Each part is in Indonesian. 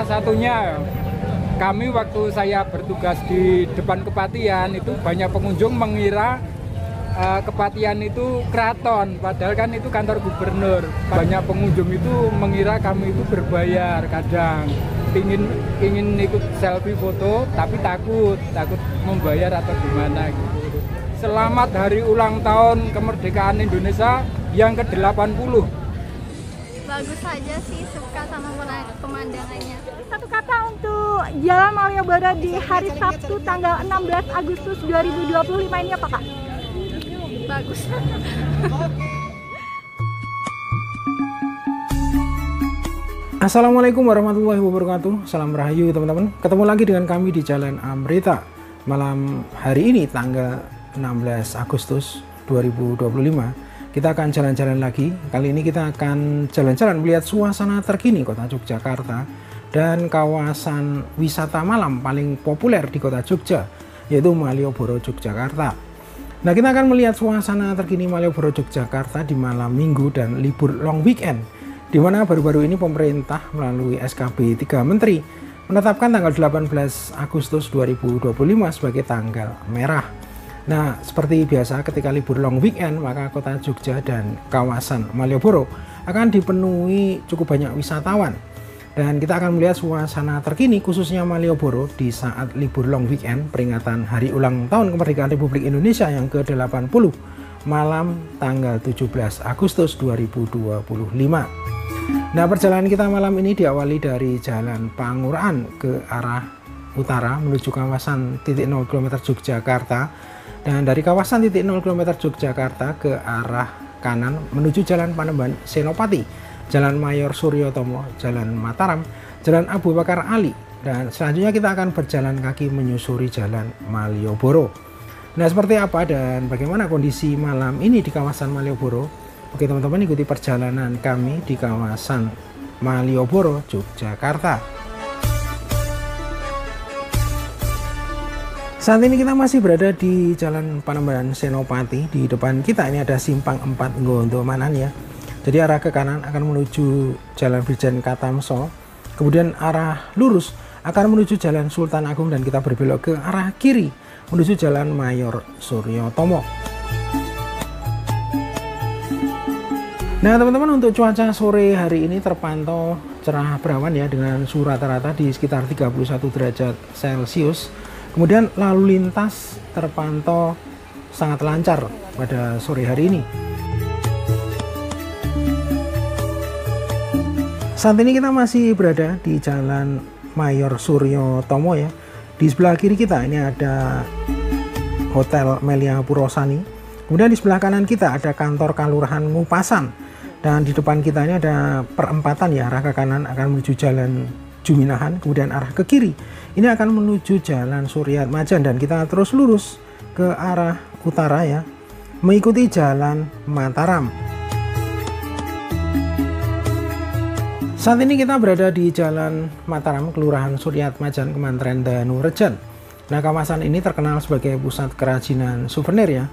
salah satunya kami waktu saya bertugas di depan Kepatihan itu banyak pengunjung mengira Kepatihan itu keraton, padahal kan itu kantor gubernur. Banyak pengunjung itu mengira kami itu berbayar, kadang ingin ikut selfie foto tapi takut membayar atau gimana gitu. Selamat hari ulang tahun kemerdekaan Indonesia yang ke-80. Bagus aja sih, suka sama pemandangannya. Satu kata untuk Jalan Malioboro di hari Sabtu tanggal 16 Agustus 2025 ini apa, Kak? Bagus. Assalamualaikum warahmatullahi wabarakatuh. Salam rahayu teman-teman. Ketemu lagi dengan kami di Jalan Amrita. Malam hari ini tanggal 16 Agustus 2025 kita akan jalan-jalan lagi. Kali ini kita akan jalan-jalan melihat suasana terkini kota Yogyakarta dan kawasan wisata malam paling populer di kota Jogja, yaitu Malioboro, Yogyakarta. Nah, kita akan melihat suasana terkini Malioboro, Yogyakarta di malam minggu dan libur long weekend, di mana baru-baru ini pemerintah melalui SKB 3 Menteri menetapkan tanggal 18 Agustus 2025 sebagai tanggal merah. Nah, seperti biasa ketika libur long weekend, maka kota Jogja dan kawasan Malioboro akan dipenuhi cukup banyak wisatawan. Dan kita akan melihat suasana terkini khususnya Malioboro di saat libur long weekend peringatan Hari Ulang Tahun Kemerdekaan Republik Indonesia yang ke-80 malam tanggal 17 Agustus 2025. Nah, perjalanan kita malam ini diawali dari Jalan Pangurahan ke arah utara menuju kawasan titik 0 km Yogyakarta, dan dari kawasan titik 0 km Yogyakarta ke arah kanan menuju Jalan Panembahan Senopati, Jalan Mayor Suryotomo, Jalan Mataram, Jalan Abu Bakar Ali, dan selanjutnya kita akan berjalan kaki menyusuri Jalan Malioboro. Nah, seperti apa dan bagaimana kondisi malam ini di kawasan Malioboro? Oke teman-teman, ikuti perjalanan kami di kawasan Malioboro, Yogyakarta. Saat ini kita masih berada di Jalan Panembahan Senopati. Di depan kita ini ada simpang 4 Nggondomanan ya. Jadi arah ke kanan akan menuju Jalan Brigjen Katamso, kemudian arah lurus akan menuju Jalan Sultan Agung, dan kita berbelok ke arah kiri menuju Jalan Mayor Suryotomo. Nah teman-teman, untuk cuaca sore hari ini terpantau cerah berawan ya, dengan suhu rata-rata di sekitar 31 derajat Celcius. Kemudian lalu lintas terpantau sangat lancar pada sore hari ini. Saat ini kita masih berada di Jalan Mayor Suryotomo ya. Di sebelah kiri kita ini ada Hotel Melia Purosani. Kemudian di sebelah kanan kita ada kantor Kelurahan Ngupasan. Dan di depan kita ini ada perempatan ya, arah ke kanan akan menuju Jalan Juminahan, kemudian arah ke kiri ini akan menuju Jalan Suryatmajan, dan kita terus lurus ke arah utara ya, mengikuti Jalan Mataram. Saat ini kita berada di Jalan Mataram, Kelurahan Suryatmajan, Kemantren Danurejan. Nah, kawasan ini terkenal sebagai pusat kerajinan souvenir ya.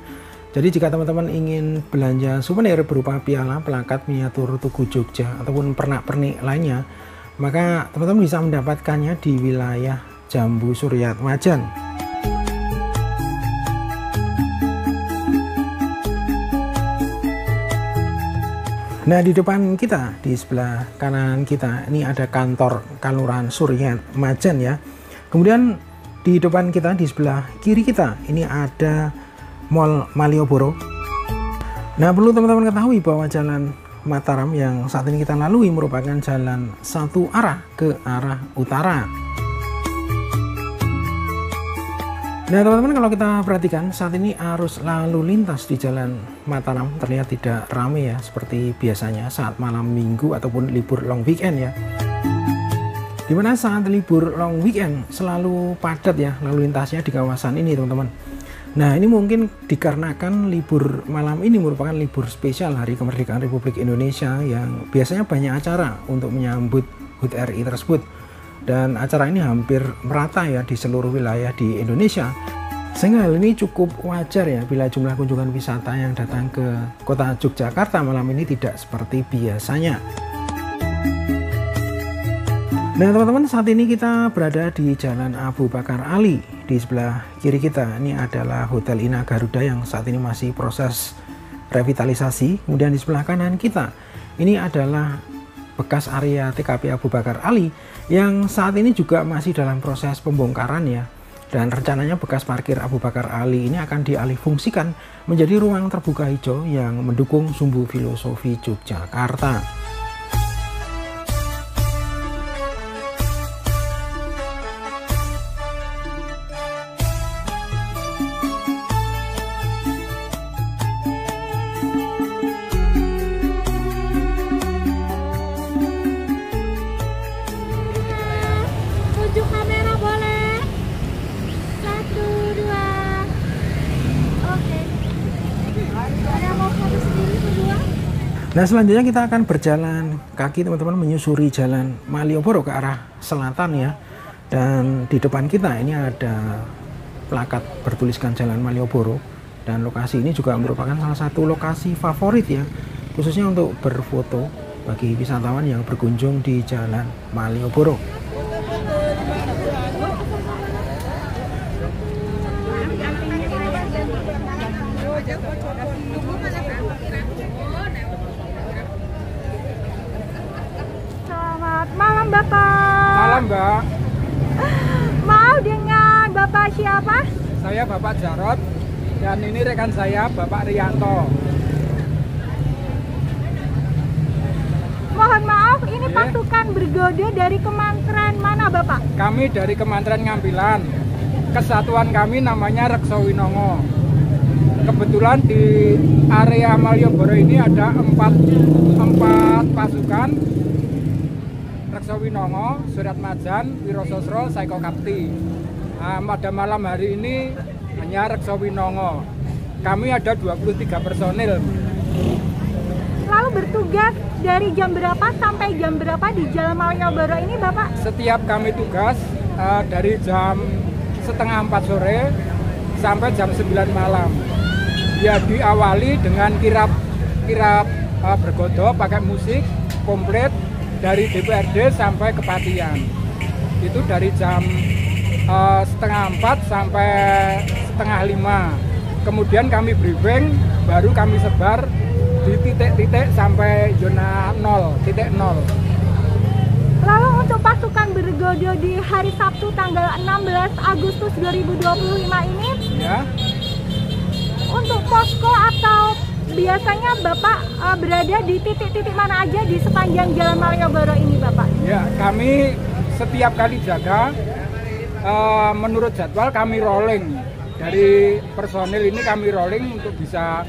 Jadi jika teman-teman ingin belanja souvenir berupa piala, plakat, miniatur Tugu Jogja ataupun pernak-pernik lainnya, maka teman-teman bisa mendapatkannya di wilayah Jambu Suryatmajan. Nah, di depan kita, di sebelah kanan kita ini ada kantor Kelurahan Suryatmajan ya. Kemudian di depan kita, di sebelah kiri kita ini ada Mall Malioboro. Nah, perlu teman-teman ketahui bahwa Jalan Mataram yang saat ini kita lalui merupakan jalan satu arah ke arah utara. Nah teman-teman, kalau kita perhatikan saat ini arus lalu lintas di Jalan Mataram terlihat tidak ramai ya, seperti biasanya saat malam minggu ataupun libur long weekend ya. Dimana saat libur long weekend selalu padat ya lalu lintasnya di kawasan ini teman-teman. Nah, ini mungkin dikarenakan libur malam ini merupakan libur spesial Hari Kemerdekaan Republik Indonesia yang biasanya banyak acara untuk menyambut HUT RI tersebut. Dan acara ini hampir merata ya di seluruh wilayah di Indonesia. Sehingga hal ini cukup wajar ya bila jumlah kunjungan wisata yang datang ke kota Yogyakarta malam ini tidak seperti biasanya. Nah teman-teman, saat ini kita berada di Jalan Abu Bakar Ali. Di sebelah kiri kita ini adalah Hotel Ina Garuda yang saat ini masih proses revitalisasi. Kemudian di sebelah kanan kita ini adalah bekas area TKP Abu Bakar Ali yang saat ini juga masih dalam proses pembongkaran ya. Dan rencananya bekas parkir Abu Bakar Ali ini akan dialihfungsikan menjadi ruang terbuka hijau yang mendukung Sumbu Filosofi Yogyakarta. Tujuh kamera boleh. 1, 2. Oke. Ada mau foto sendiri berdua? Nah selanjutnya kita akan berjalan kaki teman-teman menyusuri Jalan Malioboro ke arah selatan ya. Dan di depan kita ini ada plakat bertuliskan Jalan Malioboro. Dan lokasi ini juga merupakan salah satu lokasi favorit ya, khususnya untuk berfoto bagi wisatawan yang berkunjung di Jalan Malioboro. Selamat malam Bapak. Malam Mbak, Mau dengan Bapak siapa? saya Bapak Jarot dan ini rekan saya Bapak Rianto. Mohon maaf, ini Iya. pasukan bergoda dari Kementerian mana Bapak? Kami dari Kementerian Ngambilan. Kesatuan kami namanya Rekso Winongo. Kebetulan di area Malioboro ini ada empat pasukan: Rekso Winongo, Surat Majan, Wirososro, Saiko Kapti. Nah, pada malam hari ini hanya Rekso Winongo. Kami ada 23 personil. Lalu bertugas dari jam berapa sampai jam berapa di Jalan Malioboro ini Bapak? Setiap kami tugas dari jam setengah 4 sore sampai jam 9 malam. Ya diawali dengan kirap bergodok pakai musik komplit dari DPRD sampai Kepatian. Itu dari jam setengah 4 sampai setengah 5. Kemudian kami briefing, baru kami sebar di titik-titik sampai zona 0.0. Lalu untuk pasukan bergoda di hari Sabtu tanggal 16 Agustus 2025 ini, Ya, untuk posko atau biasanya Bapak berada di titik-titik mana aja di sepanjang Jalan Malioboro ini Bapak? ya kami setiap kali jaga menurut jadwal kami rolling. Dari personil ini kami rolling untuk bisa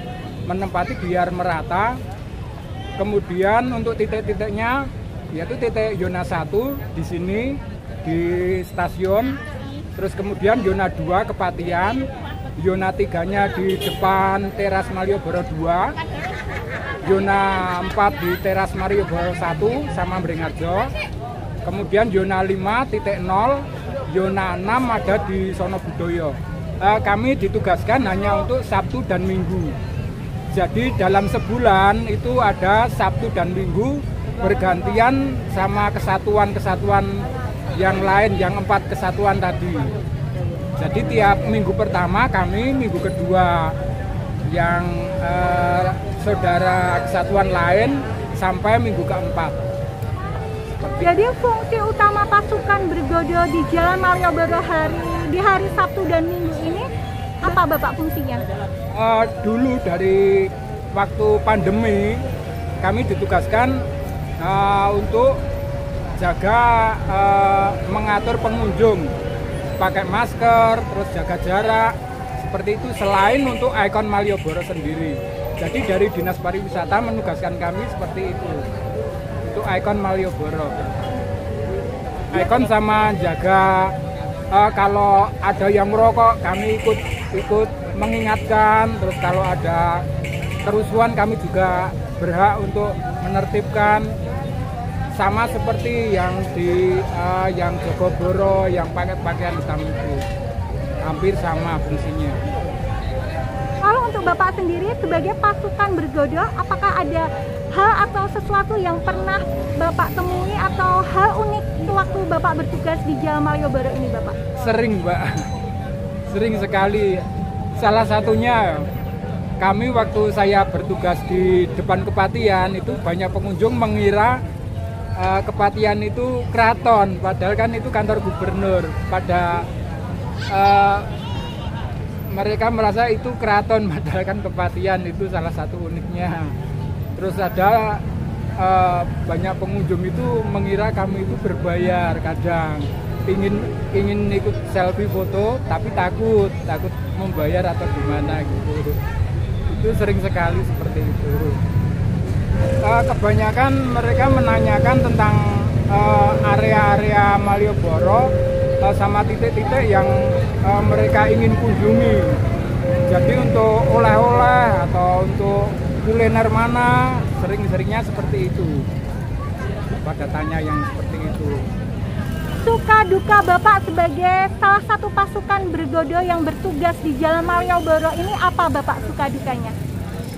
menempati biar merata. Kemudian untuk titik-titiknya yaitu titik zona 1 di sini di stasiun, terus kemudian zona 2 Kepatian, zona 3-nya di depan teras Malioboro 2, zona 4 di teras Malioboro 1 sama Mringharjo, kemudian zona 5.0, zona 6 ada di Sono Budoyo. Kami ditugaskan hanya untuk Sabtu dan Minggu. Jadi dalam sebulan itu ada Sabtu dan Minggu bergantian sama kesatuan-kesatuan yang lain, yang 4 kesatuan tadi. Jadi tiap minggu pertama kami, minggu kedua yang saudara kesatuan lain sampai minggu keempat. Jadi fungsi utama pasukan bergoda di Jalan Malioboro di hari Sabtu dan Minggu ini apa Bapak fungsinya? Dulu dari waktu pandemi kami ditugaskan untuk jaga mengatur pengunjung, pakai masker, terus jaga jarak, seperti itu selain untuk ikon Malioboro sendiri. Jadi dari Dinas Pariwisata menugaskan kami seperti itu untuk ikon Malioboro. Ikon sama jaga kalau ada yang merokok kami ikut mengingatkan, terus kalau ada kerusuhan kami juga berhak untuk menertibkan, sama seperti yang di yang Jogoboro yang pakai pakaian hitam itu, hampir sama fungsinya. Lalu untuk untuk Bapak sendiri sebagai pasukan bergodo, apakah ada hal atau sesuatu yang pernah Bapak temui atau hal unik waktu Bapak bertugas di Jalan Malioboro ini, Bapak? Sering, Mbak. Sering sekali. Salah satunya kami waktu saya bertugas di depan Kepatihan itu banyak pengunjung mengira Kepatihan itu keraton, padahal kan itu kantor gubernur. Mereka merasa itu keraton, padahal kan Kepatihan itu salah satu uniknya. Terus ada banyak pengunjung itu mengira kami itu berbayar, kadang ingin ikut selfie foto tapi takut membayar atau gimana gitu. Itu sering sekali seperti itu. Kebanyakan mereka menanyakan tentang area-area Malioboro sama titik-titik yang mereka ingin kunjungi. Jadi untuk oleh-oleh atau untuk kuliner mana, sering-seringnya seperti itu. Pada tanya yang seperti itu. Suka duka Bapak sebagai salah satu pasukan bergodo yang bertugas di Jalan Malioboro ini apa Bapak suka dukanya?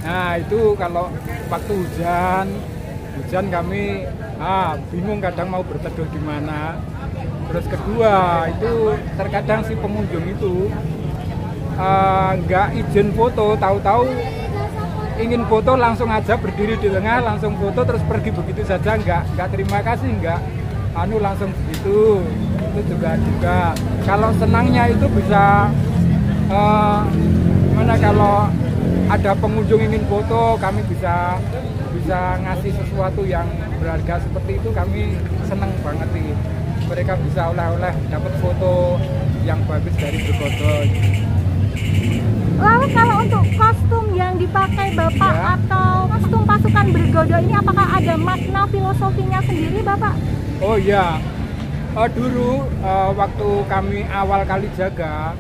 Nah itu kalau waktu hujan kami bingung kadang mau berteduh di mana. Terus kedua itu terkadang si pengunjung itu nggak izin foto, tahu-tahu ingin foto langsung aja berdiri di tengah langsung foto terus pergi begitu saja, nggak terima kasih, nggak langsung begitu. Itu juga kalau senangnya itu bisa gimana, kalau ada pengunjung ingin foto kami bisa ngasih sesuatu yang berharga seperti itu, kami senang banget nih. Mereka bisa oleh-oleh dapat foto yang bagus dari bergodo. Lalu kalau untuk kostum yang dipakai Bapak atau kostum pasukan bergodo ini apakah ada makna filosofinya sendiri Bapak? Oh iya, dulu waktu kami awal kali jaga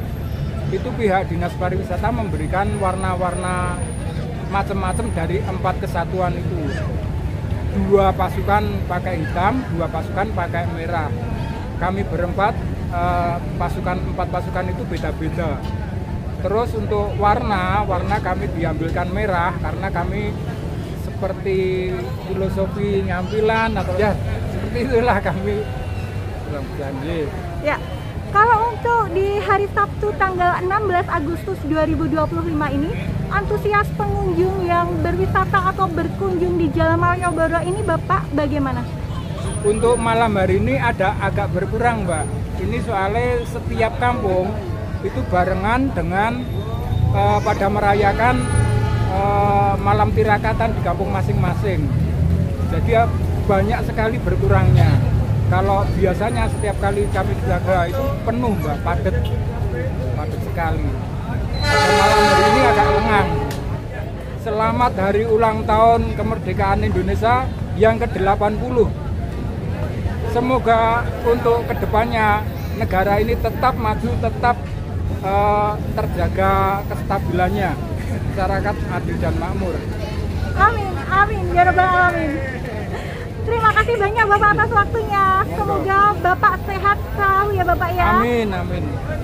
itu pihak Dinas Pariwisata memberikan warna-warna macam-macam dari 4 kesatuan itu. 2 pasukan pakai hitam, 2 pasukan pakai merah. Kami berempat, 4 pasukan itu beda-beda. Terus untuk warna kami diambilkan merah karena kami seperti filosofi nyampilan atau ya seperti itulah kami janji. Ya. Kalau untuk di hari Sabtu tanggal 16 Agustus 2025 ini, antusias pengunjung yang berwisata atau berkunjung di Jalan Malioboro ini Bapak bagaimana? Untuk malam hari ini agak berkurang, Mbak. Ini soalnya setiap kampung itu barengan dengan pada merayakan malam tirakatan di kampung masing-masing. Jadi banyak sekali berkurangnya. Kalau biasanya setiap kali kami jaga itu penuh, Mbak, padat sekali. Pada malam hari ini agak lengang. Selamat hari ulang tahun kemerdekaan Indonesia yang ke-80. Semoga untuk kedepannya negara ini tetap maju, tetap terjaga kestabilannya, masyarakat adil dan makmur. Amin, ya rabbal alamin. Terima kasih banyak Bapak atas waktunya. Semoga Bapak sehat selalu ya Bapak ya. Amin.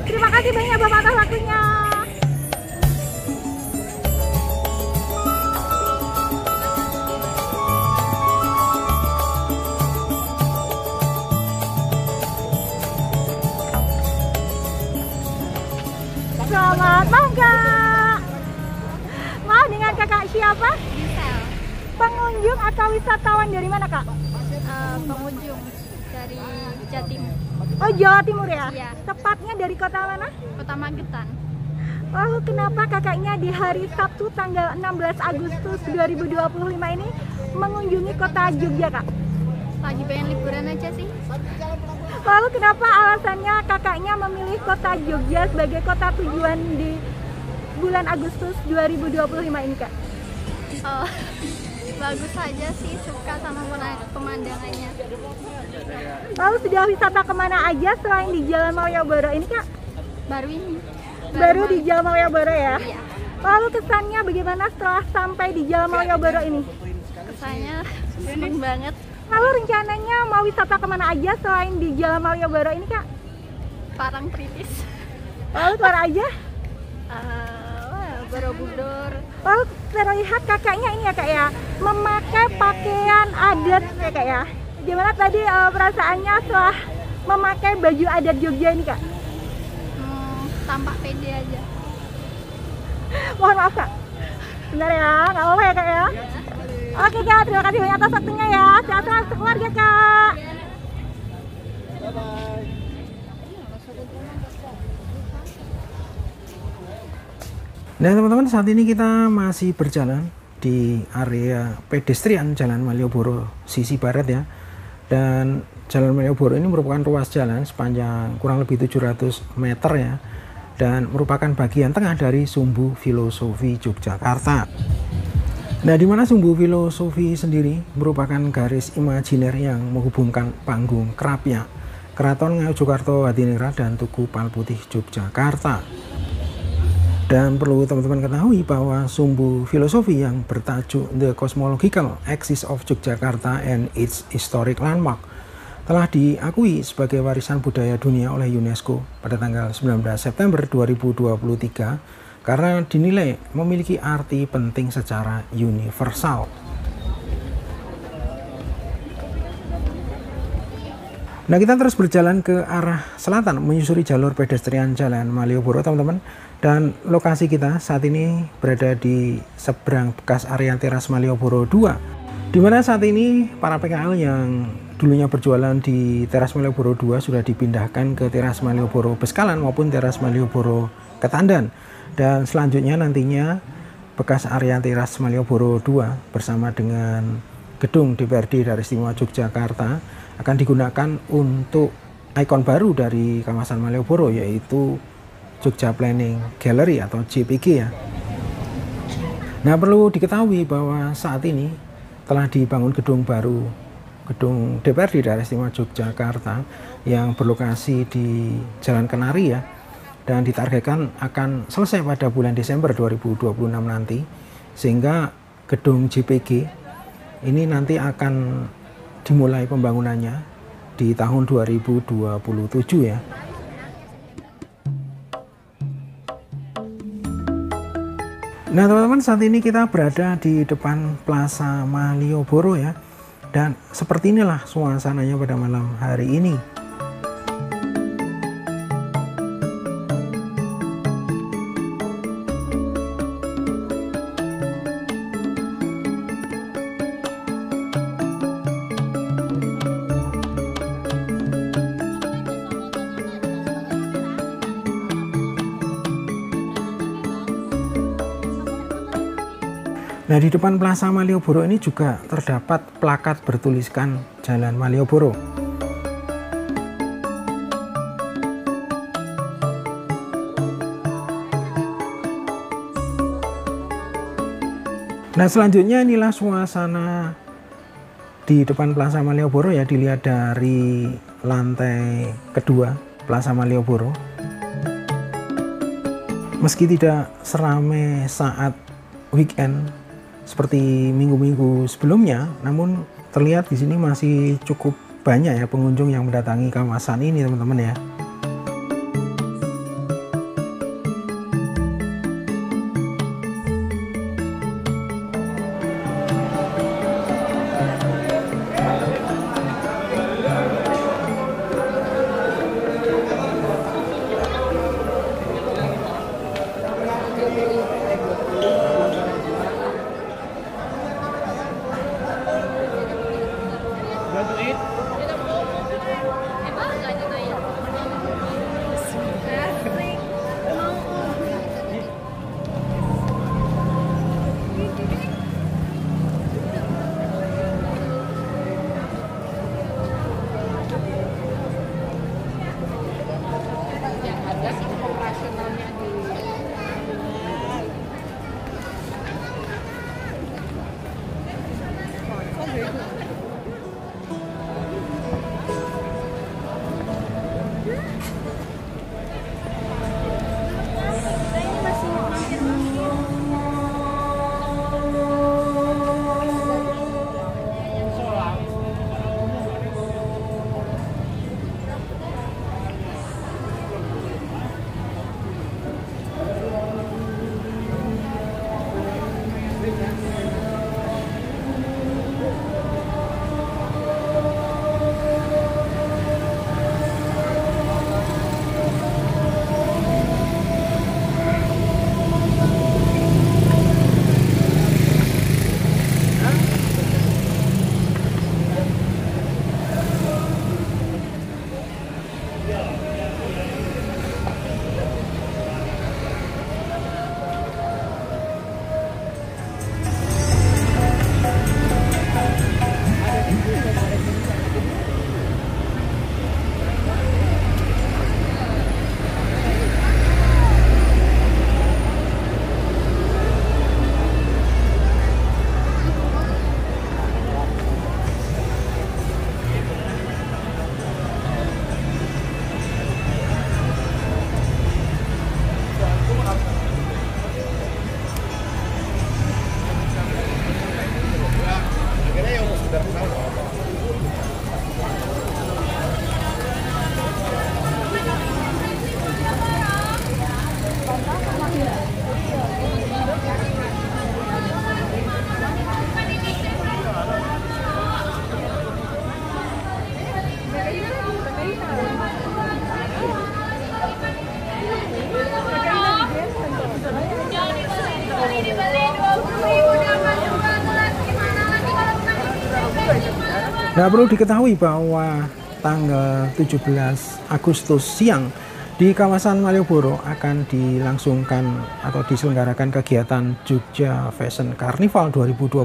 Terima kasih banyak Bapak atas waktunya. Selamat malam Kak. Mau dengan Kakak siapa? Gisel. Pengunjung atau wisatawan dari mana Kak? Pengunjung dari Jatim, Oh Jawa Timur ya? Iya. Tepatnya dari kota mana? Kota Magetan. Lalu kenapa kakaknya di hari Sabtu tanggal 16 Agustus 2025 ini mengunjungi kota Jogja Kak? Lagi pengen liburan aja sih. Lalu kenapa alasannya kakaknya memilih kota Jogja sebagai kota tujuan di bulan Agustus 2025 ini Kak? Oh, bagus aja sih, suka sama pemandangannya. Lalu sudah wisata kemana aja selain di Jalan Malioboro ini Kak? Baru ini. Baru di Jalan Malioboro ya? Iya. Lalu kesannya bagaimana setelah sampai di Jalan Malioboro ini? Kesannya seneng banget. Lalu rencananya mau wisata kemana aja selain di Jalan Malioboro ini Kak? Borobudur. Oh, terlihat kakaknya ini ya kak ya, memakai pakaian adat ya kak ya. Gimana tadi perasaannya setelah memakai baju adat Jogja ini kak? Tampak pede aja. Mohon maaf kak, bentar ya, nggak apa-apa ya kak ya. Oke kak, terima kasih banyak atas waktunya ya. Sehat-sehat keluarga kak. Nah teman-teman, saat ini kita masih berjalan di area pedestrian Jalan Malioboro sisi barat ya. Dan Jalan Malioboro ini merupakan ruas jalan sepanjang kurang lebih 700 meter ya. Dan merupakan bagian tengah dari Sumbu Filosofi Yogyakarta. Nah, di mana Sumbu Filosofi sendiri merupakan garis imajiner yang menghubungkan panggung Krapyak, Keraton Ngayogyakarta Hadiningrat dan Tugu Palputih Yogyakarta. Dan perlu teman-teman ketahui bahwa Sumbu Filosofi yang bertajuk The Cosmological Axis of Yogyakarta and its Historic Landmark telah diakui sebagai warisan budaya dunia oleh UNESCO pada tanggal 19 September 2023 karena dinilai memiliki arti penting secara universal. Nah, kita terus berjalan ke arah selatan menyusuri jalur pedestrian Jalan Malioboro teman-teman. Dan lokasi kita saat ini berada di seberang bekas area teras Malioboro 2, di mana saat ini para PKL yang dulunya berjualan di teras Malioboro 2 sudah dipindahkan ke teras Malioboro Beskalan maupun teras Malioboro Ketandan. Dan selanjutnya nantinya bekas area teras Malioboro 2 bersama dengan gedung DPRD Daerah Istimewa Yogyakarta akan digunakan untuk ikon baru dari kawasan Malioboro, yaitu Jogja Planning Gallery atau JPG ya. Nah, perlu diketahui bahwa saat ini telah dibangun gedung baru, gedung DPRD Daerah Istimewa Yogyakarta yang berlokasi di Jalan Kenari ya, dan ditargetkan akan selesai pada bulan Desember 2026 nanti, sehingga gedung JPG ini nanti akan dimulai pembangunannya di tahun 2027 ya. Nah teman-teman, saat ini kita berada di depan Plaza Malioboro ya. Dan seperti inilah suasananya pada malam hari ini. Nah, di depan Plaza Malioboro ini juga terdapat plakat bertuliskan Jalan Malioboro. Nah, selanjutnya inilah suasana di depan Plaza Malioboro ya, dilihat dari lantai kedua Plaza Malioboro. Meski tidak seramai saat weekend seperti minggu-minggu sebelumnya, namun terlihat di sini masih cukup banyak ya pengunjung yang mendatangi kawasan ini teman-teman ya. Nah, perlu diketahui bahwa tanggal 17 Agustus siang di kawasan Malioboro akan dilangsungkan atau diselenggarakan kegiatan Jogja Fashion Carnival 2025.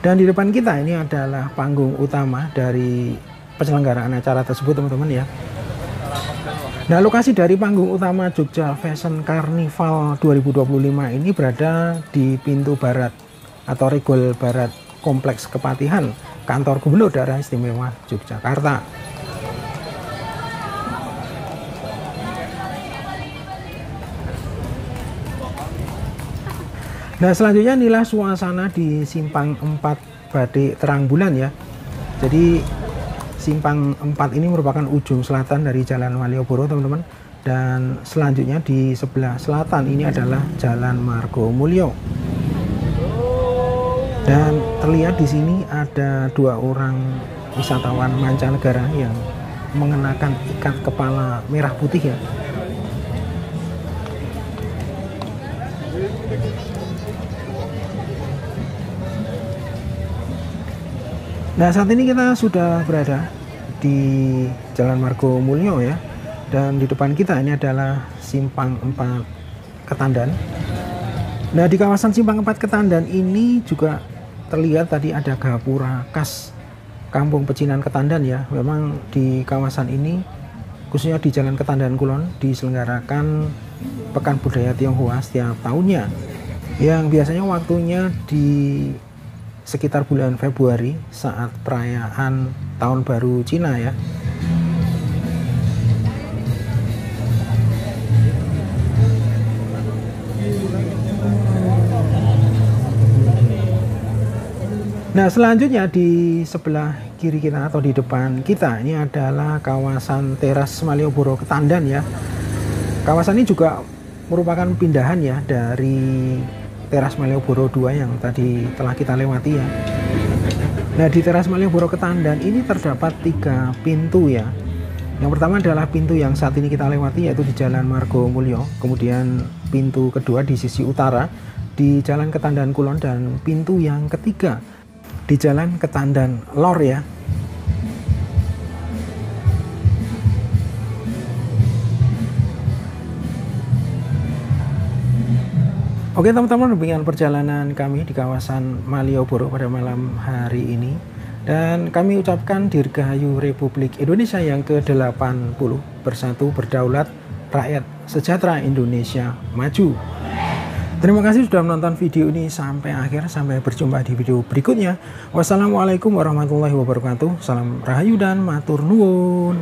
Dan di depan kita ini adalah panggung utama dari penyelenggaraan acara tersebut, teman-teman ya. Nah, lokasi dari panggung utama Jogja Fashion Carnival 2025 ini berada di pintu barat atau Regol Barat Kompleks Kepatihan, Kantor Gubernur Daerah Istimewa Yogyakarta. Nah, selanjutnya inilah suasana di Simpang 4 Batik Terang Bulan ya. Jadi Simpang 4 ini merupakan ujung selatan dari Jalan Malioboro, teman-teman. Dan selanjutnya di sebelah selatan ini adalah Jalan Margomulyo. Dan terlihat di sini ada 2 orang wisatawan mancanegara yang mengenakan ikat kepala merah putih ya. Nah, saat ini kita sudah berada di Jalan Margomulyo ya. Dan di depan kita ini adalah Simpang 4 Ketandan. Nah, di kawasan Simpang 4 Ketandan ini juga terlihat tadi ada gapura khas Kampung Pecinan Ketandan ya. Memang di kawasan ini, khususnya di Jalan Ketandan Kulon, diselenggarakan Pekan Budaya Tionghoa setiap tahunnya. Yang biasanya waktunya di sekitar bulan Februari saat perayaan Tahun Baru Cina ya. Nah, selanjutnya di sebelah kiri kita atau di depan kita ini adalah kawasan Teras Malioboro Ketandan ya. Kawasan ini juga merupakan pindahan ya dari Teras Malioboro 2 yang tadi telah kita lewati ya. Nah, di Teras Malioboro Ketandan ini terdapat 3 pintu ya. Yang pertama adalah pintu yang saat ini kita lewati, yaitu di Jalan Margomulyo. Kemudian pintu kedua di sisi utara di Jalan Ketandan Kulon, dan pintu yang ketiga di Jalan Ketandan Lor ya. Oke teman-teman, demikian perjalanan kami di kawasan Malioboro pada malam hari ini. Dan kami ucapkan Dirgahayu Republik Indonesia yang ke-80, bersatu berdaulat, rakyat sejahtera, Indonesia maju. Terima kasih sudah menonton video ini sampai akhir. Sampai berjumpa di video berikutnya. Wassalamualaikum warahmatullahi wabarakatuh. Salam rahayu dan matur nuwun.